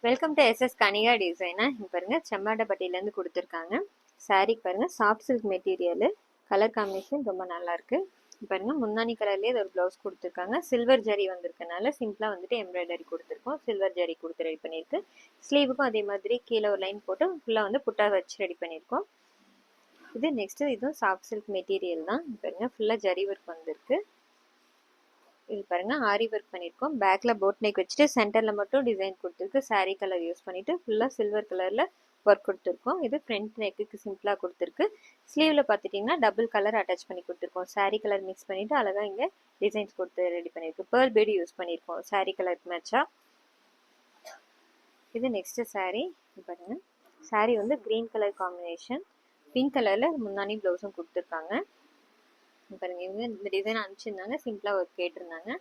Welcome to SS Kanika டிசைனா. இங்கே பாருங்க செம்மாட்டப்பட்டியிலேருந்து கொடுத்துருக்காங்க. சாரீ பாருங்க soft silk material, colour combination ரொம்ப நல்லா இருக்கு. பாருங்க முந்தானி கலர்லேயே ஒரு ப்ளவுஸ் கொடுத்துருக்காங்க. சில்வர் ஜரி வந்திருக்கனால சிம்பிளாக வந்துட்டு எம்ப்ராய்டரி கொடுத்துருக்கோம். சில்வர் ஜரி கொடுத்து ரெடி பண்ணியிருக்கு. ஸ்லீவுக்கும் அதே மாதிரி கீழே ஒரு லைன் போட்டு ஃபுல்லாக வந்து புட்டா வச்சு ரெடி பண்ணியிருக்கோம். இது நெக்ஸ்ட் இதுவும் சாஃப்ட் சில்க் மெட்டீரியல் தான். பாருங்க ஃபுல்லாக ஜரி ஒர்க் வந்திருக்கு. இது பாருங்க ஆரி ஒர்க் பண்ணியிருக்கோம். பேக்கில் போட் நெக் வச்சுட்டு சென்டரில் மட்டும் டிசைன் கொடுத்துருக்கு. சாரீ கலர் யூஸ் பண்ணிவிட்டு ஃபுல்லாக சில்வர் கலரில் ஒர்க் கொடுத்துருக்கோம். இது ஃப்ரண்ட் நெக்குக்கு சிம்பிளாக கொடுத்துருக்கு. ஸ்லீவில் பார்த்துட்டிங்கன்னா டபுள் கலர் அட்டாச் பண்ணி கொடுத்துருக்கோம். சாரீ கலர் மிக்ஸ் பண்ணிவிட்டு அழகாக இங்கே டிசைன்ஸ் கொடுத்து ரெடி பண்ணியிருக்கு. பேர்ல் பீடு யூஸ் பண்ணியிருக்கோம் சாரீ கலருக்கு மேட்சாக. இது நெக்ஸ்ட்டு சாரீ பாருங்க. சாரீ வந்து க்ரீன் கலர் காம்பினேஷன், பிங்க் கலரில் முன்னாடி ப்ளவுஸும் கொடுத்துருக்காங்க. பாருங்க இவங்க இந்த டிசைன் அனுப்பிச்சிருந்தாங்க, சிம்பிளாக ஒர்க் கேட்டிருந்தாங்க.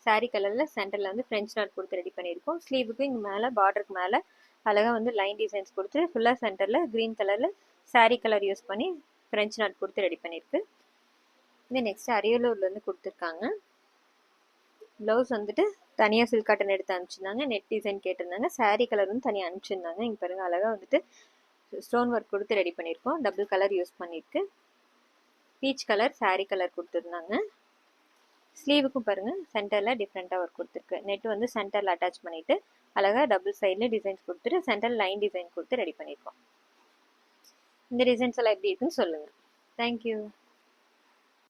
சாரீ கலரில் சென்டரில் வந்து ஃப்ரெஞ்ச் நாட் கொடுத்து ரெடி பண்ணியிருக்கோம். ஸ்லீவுக்கு இங்கே மேலே பார்டருக்கு மேலே அழகாக வந்து லைன் டிசைன்ஸ் கொடுத்து ஃபுல்லாக சென்டரில் க்ரீன் கலரில் சாரீ கலர் யூஸ் பண்ணி ஃப்ரெஞ்ச் நாட் கொடுத்து ரெடி பண்ணியிருக்கு. இது நெக்ஸ்ட் அரியலூர்லேருந்து கொடுத்துருக்காங்க. ப்ளவுஸ் வந்துட்டு தனியாக சில்க் காட்டன் எடுத்து அனுப்பிச்சிருந்தாங்க. நெட் டிசைன் கேட்டிருந்தாங்க. சாரீ கலர் வந்து தனியாக அனுப்பிச்சிருந்தாங்க. இங்கே பாருங்கள் அழகாக வந்துட்டு ஸ்டோன் ஒர்க் கொடுத்து ரெடி பண்ணியிருக்கோம். டபுள் கலர் யூஸ் பண்ணியிருக்கு. பீச் கலர் சாரீ கலர் கொடுத்துருந்தாங்க. ஸ்லீவுக்கும் பாருங்கள் சென்டரில் டிஃப்ரெண்ட்டாக ஒர்க் கொடுத்துருக்கு. நெட் வந்து சென்டரில் அட்டாச் பண்ணிவிட்டு அழகாக டபுள் சைடில் டிசைன்ஸ் கொடுத்துட்டு சென்டரில் லைன் டிசைன் கொடுத்து ரெடி பண்ணியிருக்கோம். இந்த டிசைன்ஸ் எல்லாம் எப்படி இருக்குன்னு சொல்லுங்கள். தேங்க்யூ.